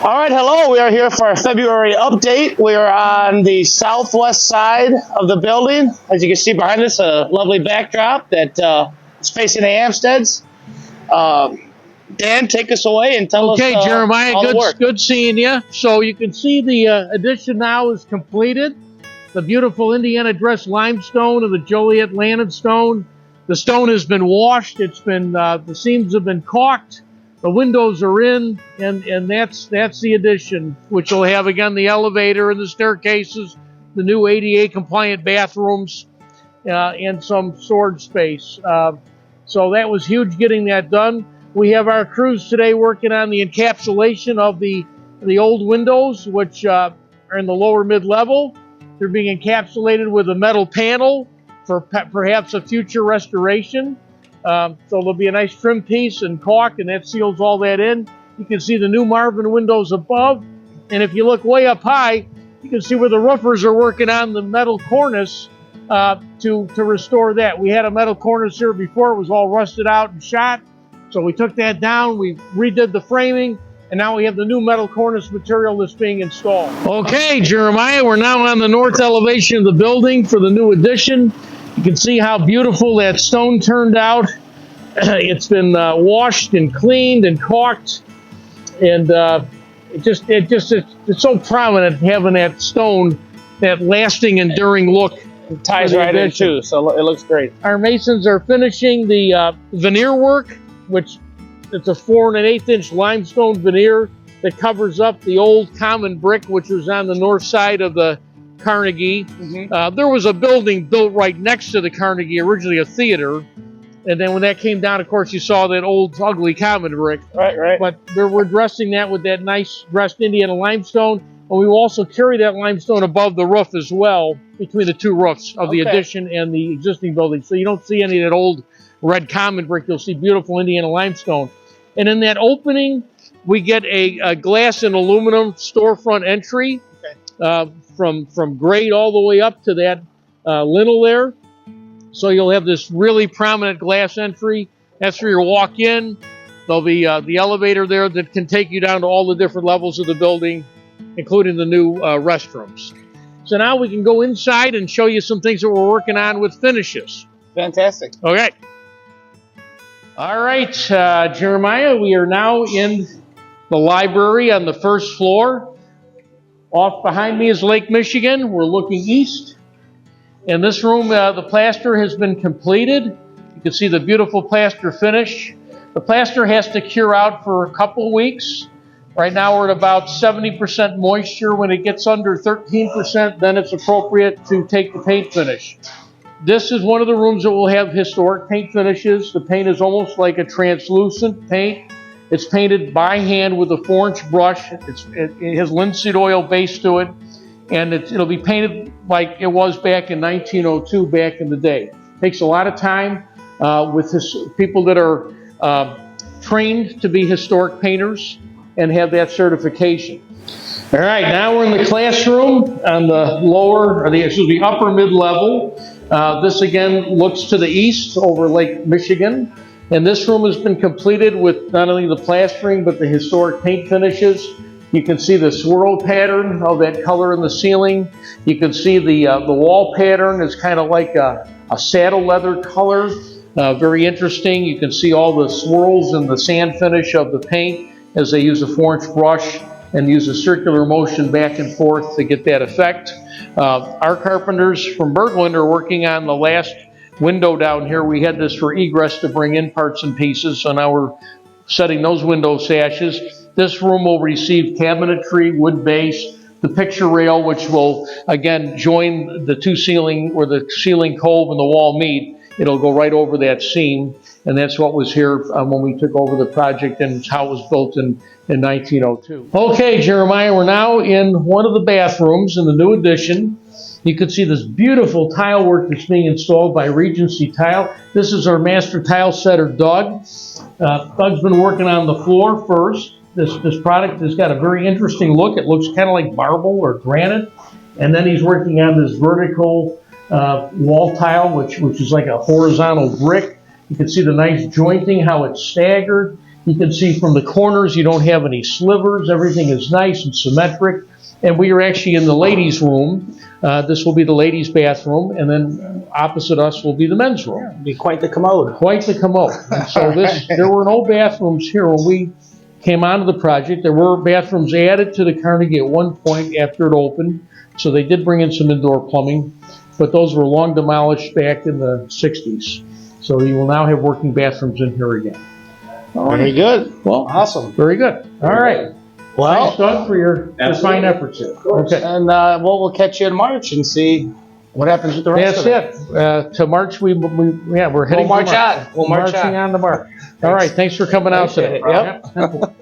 All right, hello. We are here for our February update. We are on the southwest side of the building. As you can see behind us, a lovely backdrop that is facing the Amsteads. Dan, take us away and tell us Okay, Jeremiah, all the work. good seeing you. So you can see the addition now is completed. The beautiful Indiana dressed limestone and the Joliet Landed stone. The stone has been washed. It's been the seams have been caulked. The windows are in, and that's the addition, which will have again the elevator and the staircases, the new ADA compliant bathrooms, and some storage space. So that was huge getting that done. We have our crews today working on the encapsulation of the old windows, which are in the lower mid-level. They're being encapsulated with a metal panel for perhaps a future restoration. So there'll be a nice trim piece and caulk, and that seals all that in. You can see the new Marvin windows above. And if you look way up high, you can see where the roofers are working on the metal cornice to restore that. We had a metal cornice here before. It was all rusted out and shot. So we took that down. We redid the framing. And now we have the new metal cornice material that's being installed. Okay, Jeremiah, we're now on the north elevation of the building for the new addition. You can see how beautiful that stone turned out. It's been washed and cleaned and caulked, and it's so prominent having that stone, that lasting, enduring look. It ties right in too, so it looks great. Our masons are finishing the veneer work, which it's a 4 1/8 inch limestone veneer that covers up the old common brick, which was on the north side of the Carnegie. There was a building built right next to the Carnegie, originally a theater, and then when that came down, of course, you saw that old ugly common brick. Right. But we're dressing that with that nice dressed Indiana limestone, and we will also carry that limestone above the roof as well, between the two roofs of the addition and the existing building. So you don't see any of that old red common brick. You'll see beautiful Indiana limestone. And in that opening, we get a glass and aluminum storefront entry. From grade all the way up to that lintel there. So you'll have this really prominent glass entry. That's where you walk in. There'll be the elevator there that can take you down to all the different levels of the building, including the new restrooms. So now we can go inside and show you some things that we're working on with finishes. Fantastic. Okay. All right, Jeremiah, we are now in the library on the first floor. Off behind me is Lake Michigan. We're looking east. In this room, the plaster has been completed. You can see the beautiful plaster finish. The plaster has to cure out for a couple weeks. Right now we're at about 70% moisture. When it gets under 13%, then it's appropriate to take the paint finish. This is one of the rooms that will have historic paint finishes. The paint is almost like a translucent paint. It's painted by hand with a 4-inch brush. It has linseed oil base to it, and it'll be painted like it was back in 1902, back in the day. It takes a lot of time with people that are trained to be historic painters and have that certification. All right, now we're in the classroom on the upper mid-level. This again looks to the east over Lake Michigan. And this room has been completed with not only the plastering, but the historic paint finishes. You can see the swirl pattern of that color in the ceiling. You can see the wall pattern is kind of like a saddle leather color. Very interesting. You can see all the swirls and the sand finish of the paint as they use a 4-inch brush and use a circular motion back and forth to get that effect. Our carpenters from Bergland are working on the last window down here. We had this for egress to bring in parts and pieces, so now we're setting those window sashes. This room will receive cabinetry, wood base, the picture rail, which will again join the two ceiling, where the ceiling cove and the wall meet. It'll go right over that seam, and that's what was here when we took over the project, and it's how it was built in 1902. Okay, Jeremiah, we're now in one of the bathrooms in the new addition. You can see this beautiful tile work that's being installed by Regency Tile. This is our master tile setter, Doug. Doug's been working on the floor first. This product has got a very interesting look. It looks kind of like marble or granite. And then he's working on this vertical wall tile, which is like a horizontal brick. You can see the nice jointing, how it's staggered. You can see from the corners you don't have any slivers. Everything is nice and symmetric. And we are actually in the ladies' room. This will be the ladies' bathroom, and then opposite us will be the men's room. It'd be quite the commode. Quite the commode. And so there were no bathrooms here when we came onto the project. There were bathrooms added to the Carnegie at one point after it opened, so they did bring in some indoor plumbing, but those were long demolished back in the 60s. So you will now have working bathrooms in here again. Very good. Well, awesome. Very good. All right. Well, thanks, Doug, for your fine efforts here. Okay. And we'll catch you in March and see what happens with the rest of it. That's it. To March, we're heading We'll march to March. on. We'll march Marching on. on to March. All right. Thanks for coming out today. Yep.